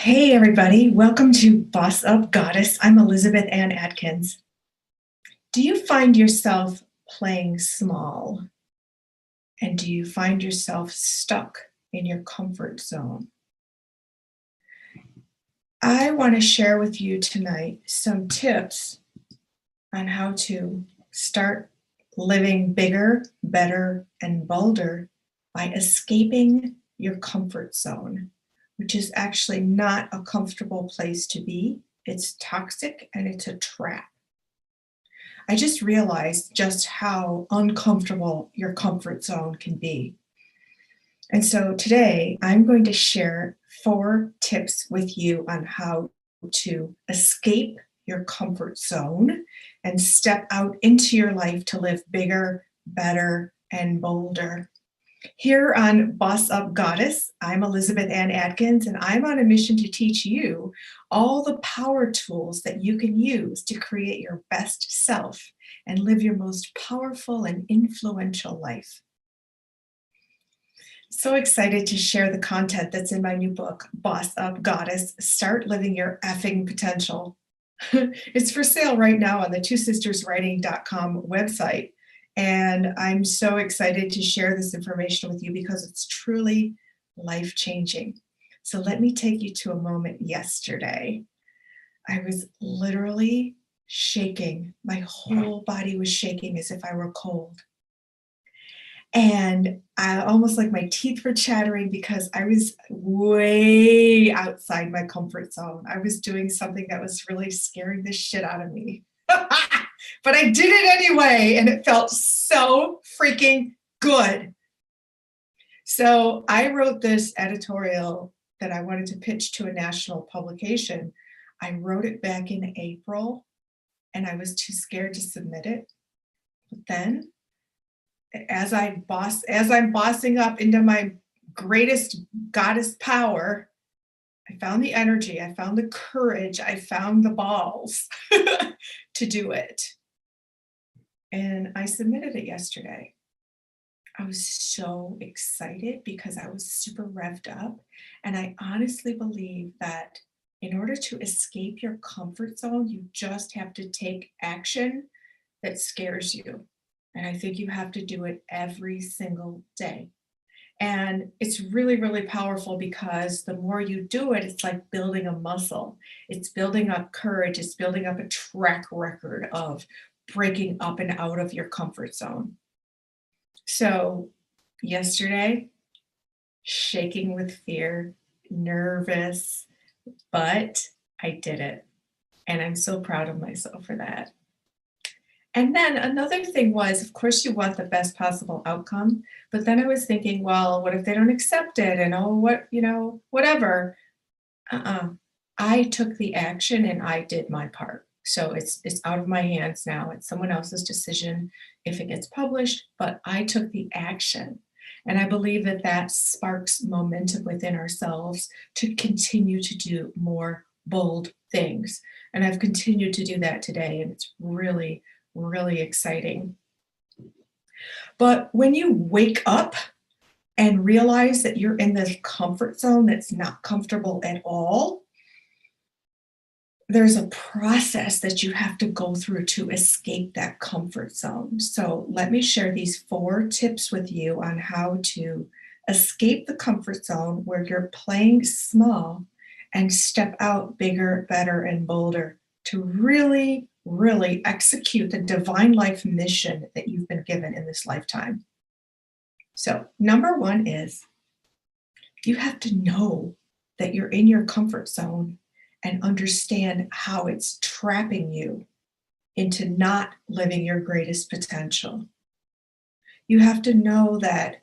Hey, everybody. Welcome to Boss Up Goddess. I'm Elizabeth Ann Atkins. Do you find yourself playing small? And do you find yourself stuck in your comfort zone? I want to share with you tonight some tips on how to start living bigger, better, and bolder by escaping your comfort zone, which is actually not a comfortable place to be. It's toxic and it's a trap. I just realized just how uncomfortable your comfort zone can be. And so today I'm going to share 4 tips with you on how to escape your comfort zone and step out into your life to live bigger, better, and bolder. Here on Boss Up Goddess, I'm Elizabeth Ann Atkins, and I'm on a mission to teach you all the power tools that you can use to create your best self and live your most powerful and influential life. So excited to share the content that's in my new book, Boss Up Goddess, Start Living Your Effing Potential. It's for sale right now on the twosisterswriting.com website. And I'm so excited to share this information with you because it's truly life-changing. So let me take you to a moment yesterday. I was literally shaking. My whole body was shaking as if I were cold. And I almost like my teeth were chattering because I was way outside my comfort zone. I was doing something that was really scaring the shit out of me. But I did it anyway, and it felt so freaking good. So I wrote this editorial that I wanted to pitch to a national publication. I wrote it back in April, and I was too scared to submit it. But then, as I'm bossing up into my greatest goddess power, I found the energy, I found the courage, I found the balls to do it. And I submitted it yesterday. I was so excited because I was super revved up. And I honestly believe that in order to escape your comfort zone, you just have to take action that scares you. And I think you have to do it every single day. And it's really, really powerful because the more you do it, it's like building a muscle. It's building up courage. It's building up a track record of breaking up and out of your comfort zone. So, yesterday, shaking with fear, nervous, but I did it. And I'm so proud of myself for that. And then another thing was, of course, you want the best possible outcome. But then I was thinking, well, what if they don't accept it? And oh, whatever. Uh-uh. I took the action and I did my part. So it's out of my hands now. It's someone else's decision if it gets published, but I took the action. And I believe that that sparks momentum within ourselves to continue to do more bold things. And I've continued to do that today, and it's really, really exciting. But when you wake up and realize that you're in this comfort zone that's not comfortable at all, there's a process that you have to go through to escape that comfort zone. So let me share these 4 tips with you on how to escape the comfort zone where you're playing small and step out bigger, better, and bolder to really, really execute the divine life mission that you've been given in this lifetime. So number 1 is you have to know that you're in your comfort zone and understand how it's trapping you into not living your greatest potential. You have to know that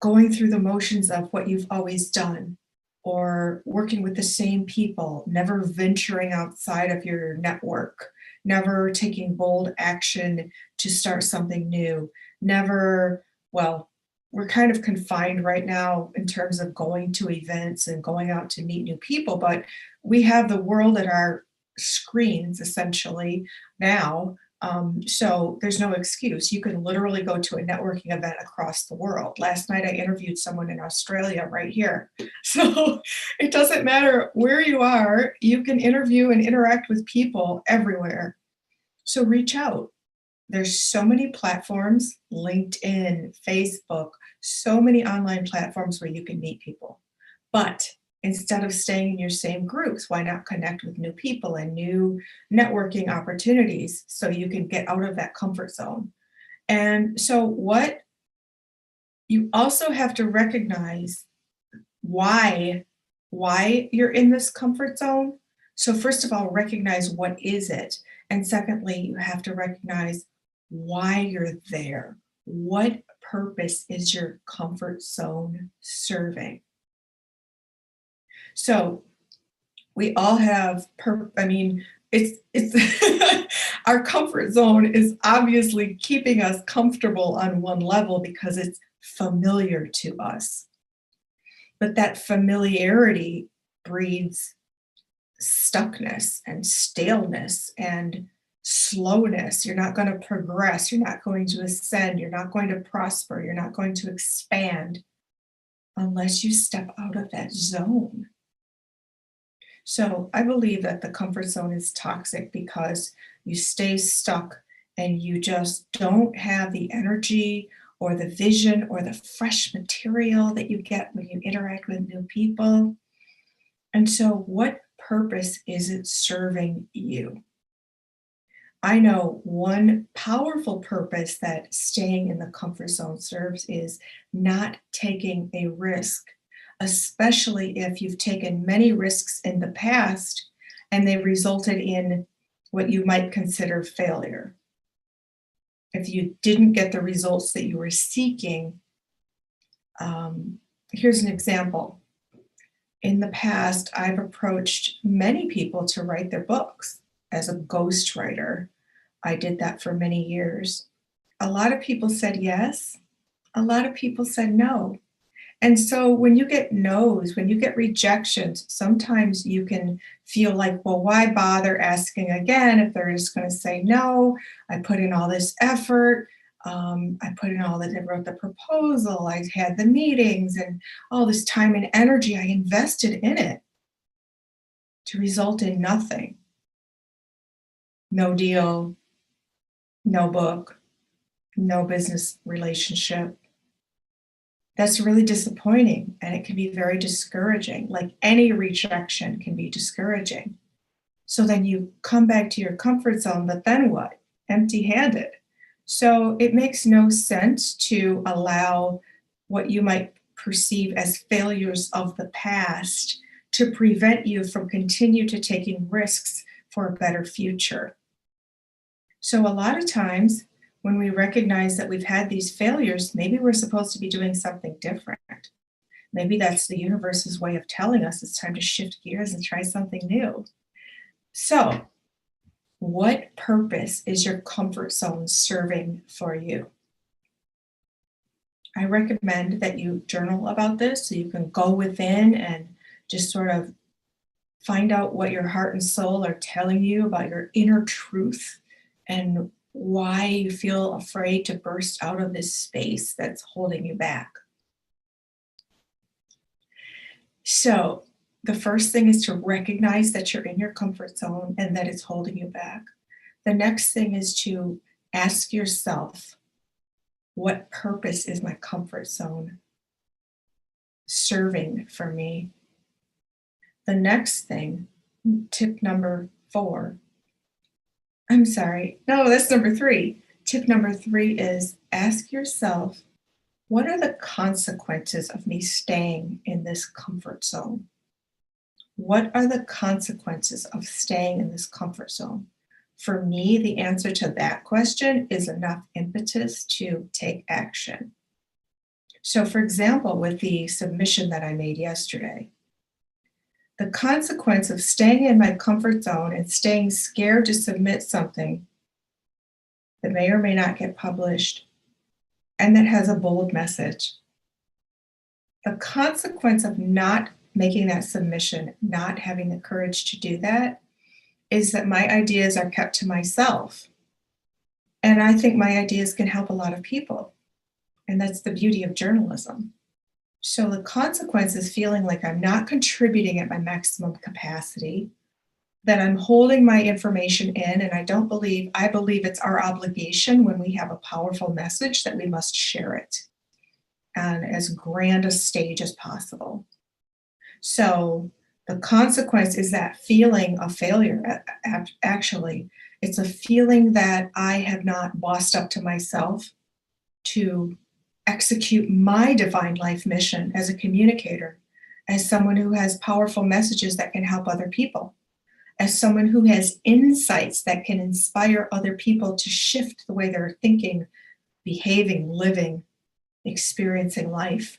going through the motions of what you've always done, or working with the same people, never venturing outside of your network, never taking bold action to start something new, never, well, we're kind of confined right now in terms of going to events and going out to meet new people, but we have the world at our screens essentially now. So there's no excuse. You can literally go to a networking event across the world. Last night I interviewed someone in Australia right here. So it doesn't matter where you are, you can interview and interact with people everywhere. So reach out. There's so many platforms, LinkedIn, Facebook, so many online platforms where you can meet people. But instead of staying in your same groups, why not connect with new people and new networking opportunities so you can get out of that comfort zone? And so, what you also have to recognize why you're in this comfort zone. So first of all, recognize what is it, and secondly, you have to recognize why you're there. What purpose is your comfort zone serving? So we all have I mean, it's our comfort zone is obviously keeping us comfortable on one level because it's familiar to us. But that familiarity breeds stuckness and staleness and slowness. You're not going to progress. You're not going to ascend. You're not going to prosper. You're not going to expand unless you step out of that zone. So I believe that the comfort zone is toxic because you stay stuck and you just don't have the energy or the vision or the fresh material that you get when you interact with new people. And so, what purpose is it serving you? I know one powerful purpose that staying in the comfort zone serves is not taking a risk, especially if you've taken many risks in the past and they resulted in what you might consider failure. If you didn't get the results that you were seeking, here's an example. In the past, I've approached many people to write their books as a ghostwriter. I did that for many years. A lot of people said yes, a lot of people said no. And so when you get no's, when you get rejections, sometimes you can feel like, well, why bother asking again if they're just going to say no? I put in all this effort. I put in all that. I wrote the proposal. I had the meetings and all this time and energy I invested in it to result in nothing. No deal, no book, no business relationship. That's really disappointing and it can be very discouraging. Like any rejection can be discouraging. So then you come back to your comfort zone, but then what? Empty handed. So it makes no sense to allow what you might perceive as failures of the past to prevent you from continue to taking risks for a better future. So a lot of times when we recognize that we've had these failures, maybe we're supposed to be doing something different. Maybe that's the universe's way of telling us it's time to shift gears and try something new. So, what purpose is your comfort zone serving for you? I recommend that you journal about this so you can go within and just sort of find out what your heart and soul are telling you about your inner truth and why you feel afraid to burst out of this space that's holding you back. So, the first thing is to recognize that you're in your comfort zone and that it's holding you back. The next thing is to ask yourself, what purpose is my comfort zone serving for me? The next thing, tip number 4. I'm sorry. No, that's number 3. Tip number 3 is ask yourself, what are the consequences of me staying in this comfort zone? What are the consequences of staying in this comfort zone? For me, the answer to that question is enough impetus to take action. So, for example, with the submission that I made yesterday, the consequence of staying in my comfort zone and staying scared to submit something that may or may not get published and that has a bold message, the consequence of not making that submission, not having the courage to do that, is that my ideas are kept to myself. And I think my ideas can help a lot of people. And that's the beauty of journalism. So the consequence is feeling like I'm not contributing at my maximum capacity, that I'm holding my information in, and I believe it's our obligation when we have a powerful message that we must share it on as grand a stage as possible. So the consequence is that feeling of failure. Actually, it's a feeling that I have not bossed up to myself to execute my divine life mission as a communicator, as someone who has powerful messages that can help other people, as someone who has insights that can inspire other people to shift the way they're thinking, behaving, living, experiencing life.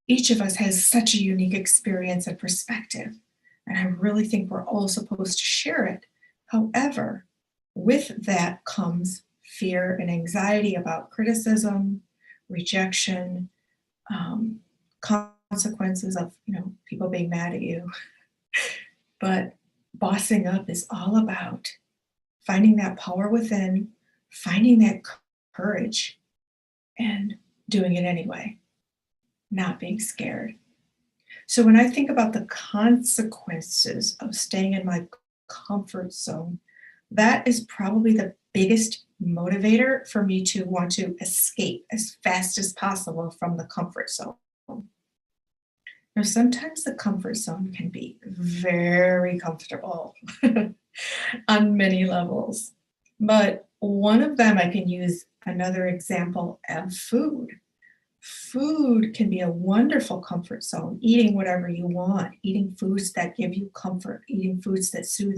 Each of us has such a unique experience and perspective, and I really think we're all supposed to share it. However, with that comes fear and anxiety about criticism, rejection, um, consequences of people being mad at you. But bossing up is all about finding that power within, finding that courage, and doing it anyway, not being scared. So when I think about the consequences of staying in my comfort zone, that is probably the biggest motivator for me to want to escape as fast as possible from the comfort zone. Now, sometimes the comfort zone can be very comfortable on many levels. But one of them, I can use another example of food. Food can be a wonderful comfort zone, eating whatever you want, eating foods that give you comfort, eating foods that soothe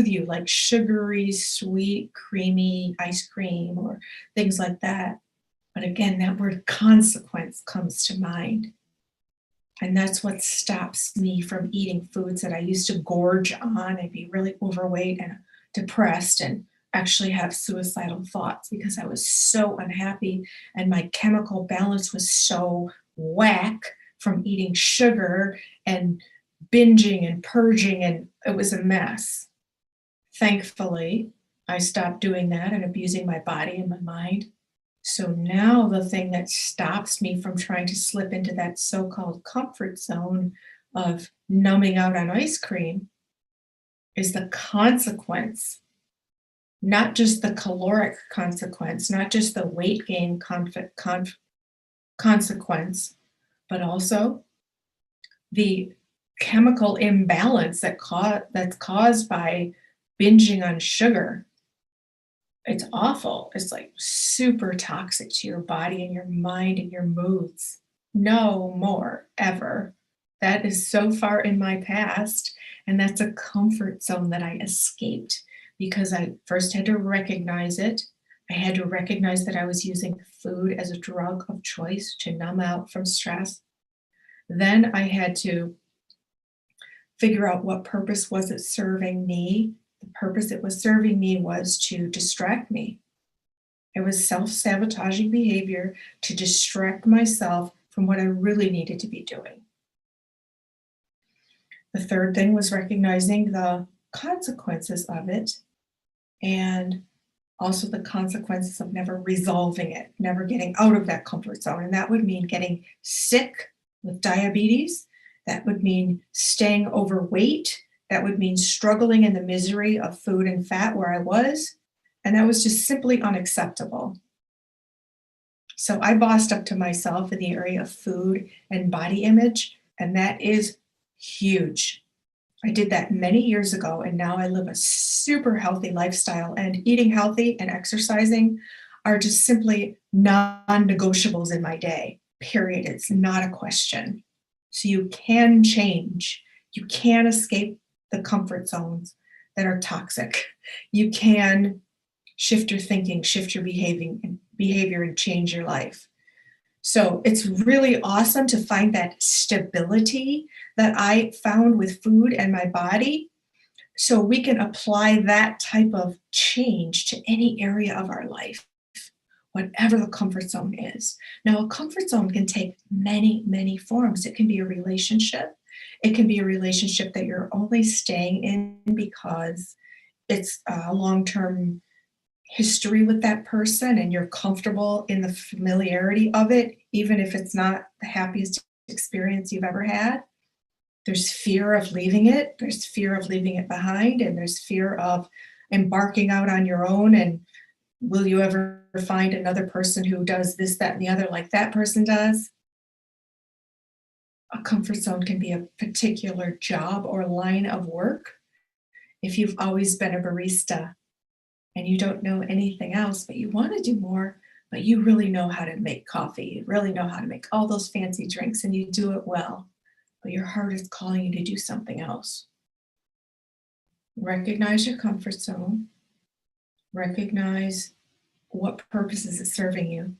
you like sugary, sweet, creamy ice cream or things like that. But again, that word consequence comes to mind. And that's what stops me from eating foods that I used to gorge on and be really overweight and depressed and actually have suicidal thoughts because I was so unhappy and my chemical balance was so whack from eating sugar and binging and purging, and it was a mess. Thankfully, I stopped doing that and abusing my body and my mind. So now the thing that stops me from trying to slip into that so-called comfort zone of numbing out on ice cream is the consequence, not just the caloric consequence, not just the weight gain consequence, but also the chemical imbalance that's caused by binging on sugar. It's awful. It's like super toxic to your body and your mind and your moods. No more ever. That is so far in my past. And that's a comfort zone that I escaped because I first had to recognize it. I had to recognize that I was using food as a drug of choice to numb out from stress. Then I had to figure out what purpose was it serving me. The purpose it was serving me was to distract me. It was self-sabotaging behavior to distract myself from what I really needed to be doing. The third thing was recognizing the consequences of it and also the consequences of never resolving it, never getting out of that comfort zone. And that would mean getting sick with diabetes. That would mean staying overweight. That would mean struggling in the misery of food and fat where I was. And that was just simply unacceptable. So I bossed up to myself in the area of food and body image, and that is huge. I did that many years ago, and now I live a super healthy lifestyle, and eating healthy and exercising are just simply non-negotiables in my day, period. It's not a question. So you can change. You can escape the comfort zones that are toxic. You can shift your thinking, shift your behavior, and change your life. So it's really awesome to find that stability that I found with food and my body. So we can apply that type of change to any area of our life, whatever the comfort zone is. Now, a comfort zone can take many, many forms. It can be a relationship. It can be a relationship that you're only staying in because it's a long-term history with that person and you're comfortable in the familiarity of it, even if it's not the happiest experience you've ever had, there's fear of leaving it, there's fear of leaving it behind, and there's fear of embarking out on your own. And will you ever find another person who does this, that, and the other like that person does? A comfort zone can be a particular job or line of work. If you've always been a barista and you don't know anything else, but you want to do more, but you really know how to make coffee, you really know how to make all those fancy drinks, and you do it well, but your heart is calling you to do something else. Recognize your comfort zone, recognize what purpose is it serving you,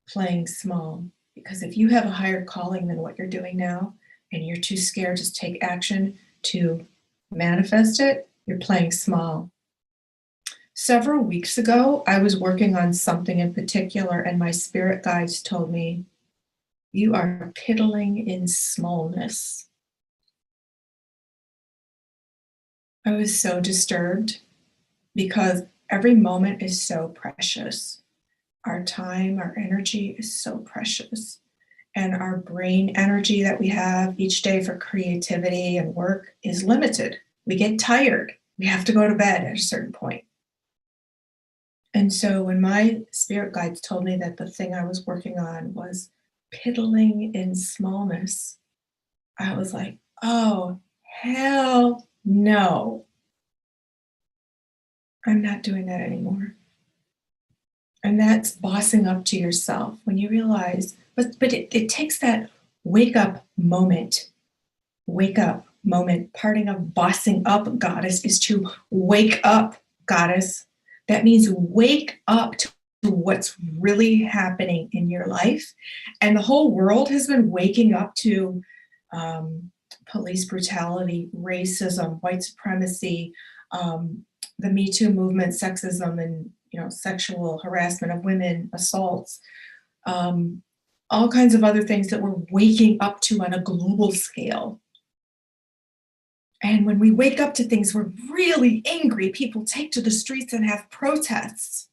playing small. Because if you have a higher calling than what you're doing now, and you're too scared to take action to manifest it, you're playing small. Several weeks ago, I was working on something in particular, and my spirit guides told me, you are piddling in smallness. I was so disturbed because every moment is so precious. Our time, our energy is so precious. And our brain energy that we have each day for creativity and work is limited. We get tired. We have to go to bed at a certain point. And so when my spirit guides told me that the thing I was working on was piddling in smallness, I was like, oh, hell no. I'm not doing that anymore. And that's bossing up to yourself when you realize, but it takes that wake up moment. Wake up moment. Parting of bossing up, goddess, is to wake up, goddess. That means wake up to what's really happening in your life. And the whole world has been waking up to police brutality, racism, white supremacy, the Me Too movement, sexism, and sexual harassment of women, assaults, all kinds of other things that we're waking up to on a global scale. And when we wake up to things, we're really angry. People take to the streets and have protests.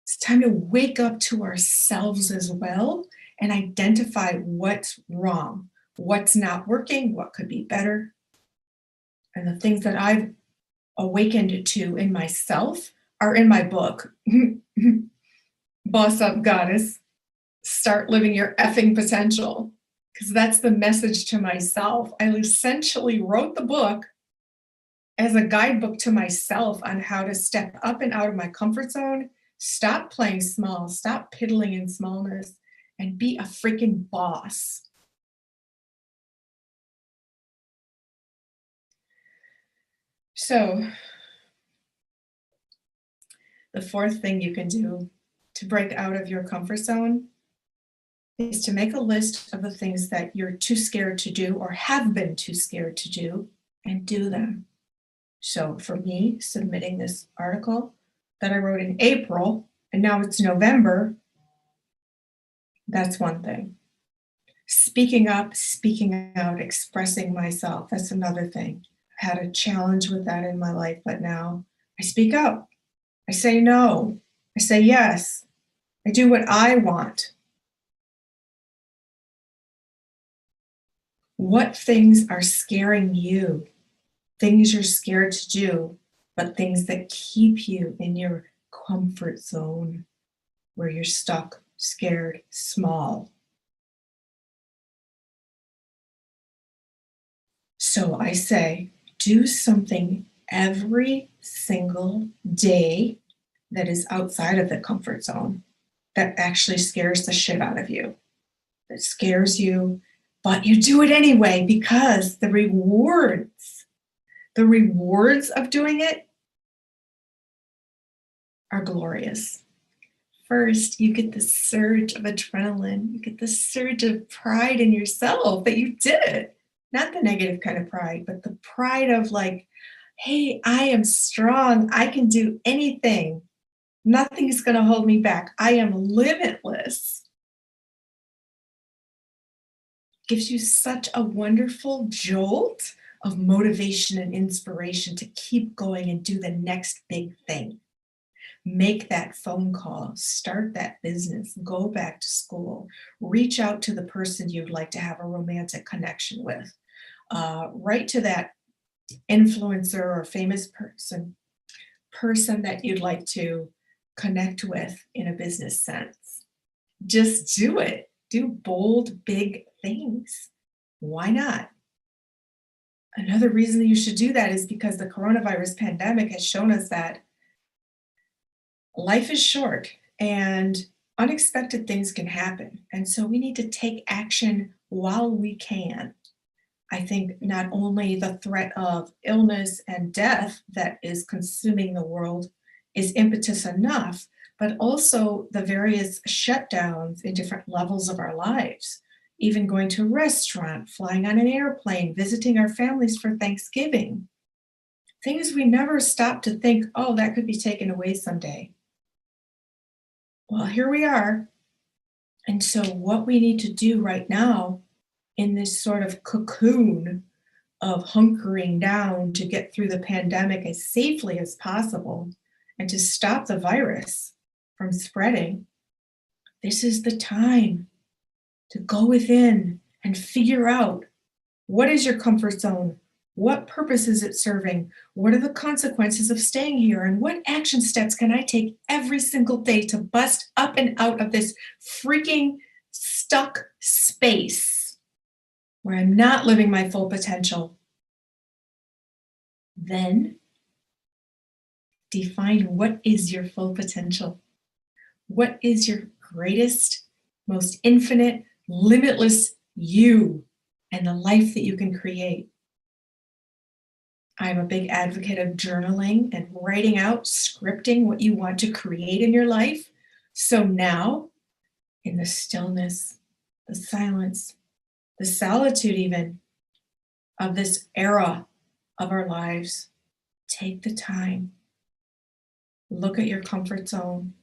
It's time to wake up to ourselves as well and identify what's wrong, what's not working, what could be better. And the things that I've awakened to in myself are in my book, Boss Up Goddess, Start Living Your Effing Potential, because that's the message to myself. I essentially wrote the book as a guidebook to myself on how to step up and out of my comfort zone, stop playing small, stop piddling in smallness, and be a freaking boss. So, the fourth thing you can do to break out of your comfort zone is to make a list of the things that you're too scared to do or have been too scared to do and do them. So for me, submitting this article that I wrote in April and now it's November, that's one thing. Speaking up, speaking out, expressing myself, that's another thing. I had a challenge with that in my life, but now I speak up. I say no. I say yes. I do what I want. What things are scaring you? Things you're scared to do, but things that keep you in your comfort zone where you're stuck, scared, small. So I say, do something every single day that is outside of the comfort zone, that actually scares the shit out of you, that scares you, but you do it anyway because the rewards of doing it are glorious. First, you get the surge of adrenaline. You get the surge of pride in yourself that you did it. Not the negative kind of pride, but the pride of like, hey, I am strong. I can do anything. Nothing's going to hold me back. I am limitless. Gives you such a wonderful jolt of motivation and inspiration to keep going and do the next big thing. Make that phone call, start that business, go back to school, reach out to the person you'd like to have a romantic connection with, write to that influencer or famous person that you'd like to connect with in a business sense. Just do it. Do bold, big things. Why not? Another reason that you should do that is because the coronavirus pandemic has shown us that life is short and unexpected things can happen. And so we need to take action while we can. I think not only the threat of illness and death that is consuming the world is impetus enough, but also the various shutdowns in different levels of our lives, even going to a restaurant, flying on an airplane, visiting our families for Thanksgiving. Things we never stop to think, oh, that could be taken away someday. Well, here we are. And so, what we need to do right now in this sort of cocoon of hunkering down to get through the pandemic as safely as possible and to stop the virus from spreading, this is the time to go within and figure out what is your comfort zone? What purpose is it serving? What are the consequences of staying here? And what action steps can I take every single day to bust up and out of this freaking stuck space where I'm not living my full potential? Then define what is your full potential. What is your greatest, most infinite, limitless you and the life that you can create? I'm a big advocate of journaling and writing out, scripting what you want to create in your life. So now, in the stillness, the silence, the solitude, even of this era of our lives, take the time, look at your comfort zone,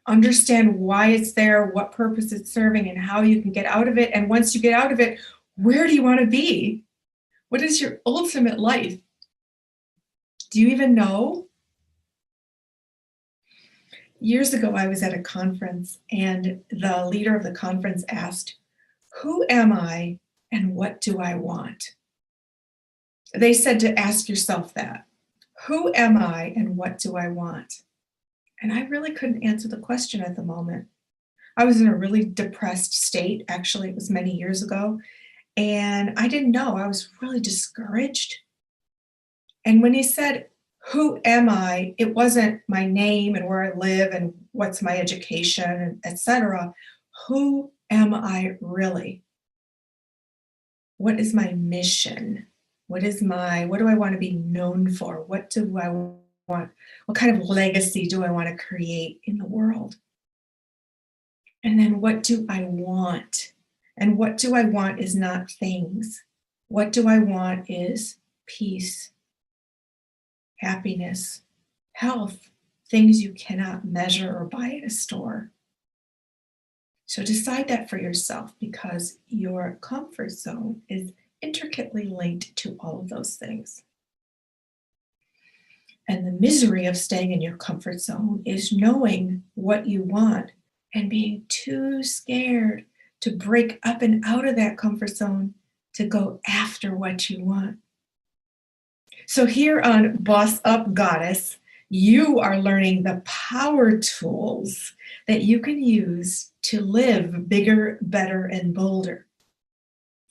understand why it's there, what purpose it's serving, and how you can get out of it. And once you get out of it, where do you want to be? What is your ultimate life? Do you even know? Years ago, I was at a conference, and the leader of the conference asked, who am I and what do I want? They said to ask yourself that. Who am I and what do I want? And I really couldn't answer the question at the moment. I was in a really depressed state. Actually, it was many years ago. And I didn't know. I was really discouraged. And when he said, who am I? It wasn't my name and where I live and what's my education, etc. Who am I really? What is my mission? What do I want to be known for? What do I want? What kind of legacy do I want to create in the world? And then what do I want? And what do I want is not things. What do I want is peace, happiness, health, things you cannot measure or buy at a store. So decide that for yourself, because your comfort zone is intricately linked to all of those things. And the misery of staying in your comfort zone is knowing what you want and being too scared to break up and out of that comfort zone to go after what you want. So here on Boss Up Goddess, you are learning the power tools that you can use to live bigger, better, and bolder.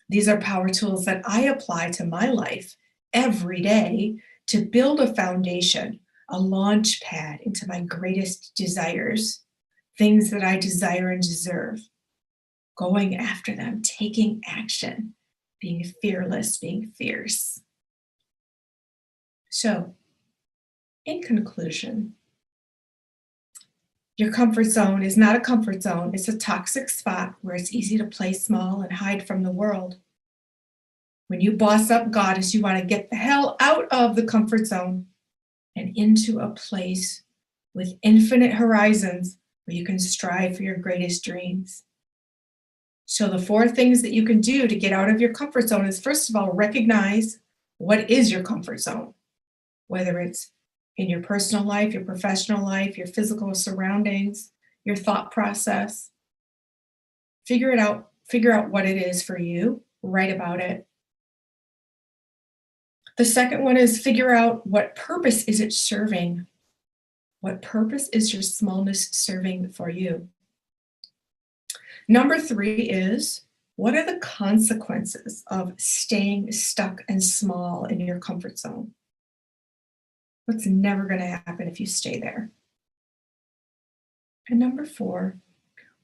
These are power tools that I apply to my life every day to build a foundation, a launch pad into my greatest desires, things that I desire and deserve, going after them, taking action, being fearless, being fierce. So, in conclusion, your comfort zone is not a comfort zone. It's a toxic spot where it's easy to play small and hide from the world. When you boss up goddess, you want to get the hell out of the comfort zone and into a place with infinite horizons where you can strive for your greatest dreams. So the 4 things that you can do to get out of your comfort zone is, first of all, recognize what is your comfort zone, whether it's in your personal life, your professional life, your physical surroundings, your thought process. Figure it out. Figure out what it is for you. Write about it. The second one is figure out what purpose is it serving? What purpose is your smallness serving for you? Number 3 is what are the consequences of staying stuck and small in your comfort zone? What's never going to happen if you stay there? And number 4,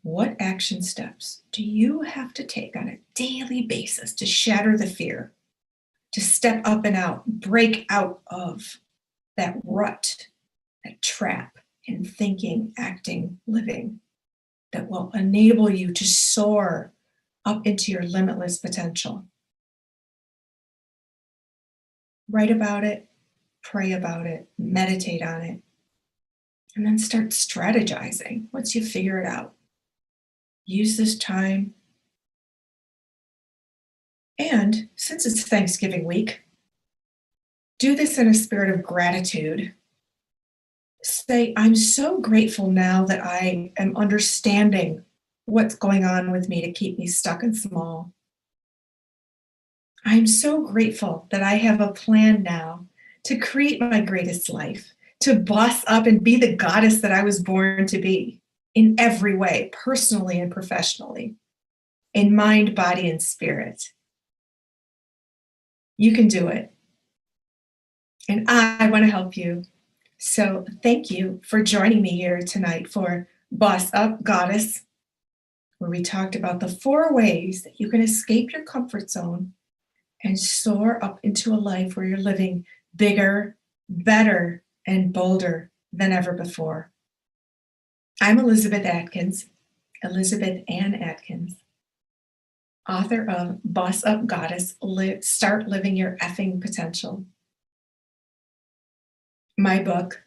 what action steps do you have to take on a daily basis to shatter the fear, to step up and out, break out of that rut, that trap in thinking, acting, living that will enable you to soar up into your limitless potential? Write about it, pray about it, meditate on it, and then start strategizing once you figure it out. Use this time. And since it's Thanksgiving week, do this in a spirit of gratitude. Say, I'm so grateful now that I am understanding what's going on with me to keep me stuck and small. I'm so grateful that I have a plan now to create my greatest life, to boss up and be the goddess that I was born to be in every way, personally and professionally, in mind, body, and spirit. You can do it. And I want to help you. So thank you for joining me here tonight for Boss Up Goddess, where we talked about the 4 ways that you can escape your comfort zone and soar up into a life where you're living bigger, better, and bolder than ever before. I'm Elizabeth Atkins, Elizabeth Ann Atkins, author of Boss Up Goddess, Start Living Your Effing Potential. My book,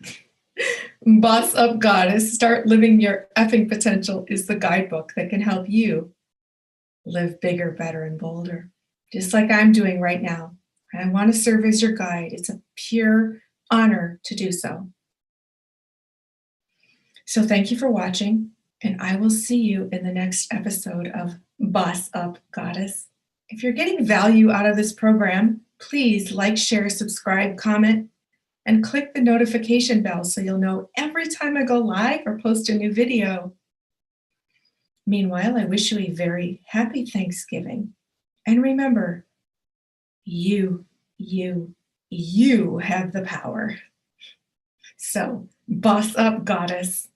Boss Up Goddess, Start Living Your Effing Potential, is the guidebook that can help you live bigger, better, and bolder, just like I'm doing right now. And I want to serve as your guide. It's a pure honor to do so. So thank you for watching, and I will see you in the next episode of Boss Up Goddess. If you're getting value out of this program, please like, share, subscribe, comment, and click the notification bell so you'll know every time I go live or post a new video. Meanwhile, I wish you a very happy Thanksgiving. And remember, you have the power. So, boss up, goddess.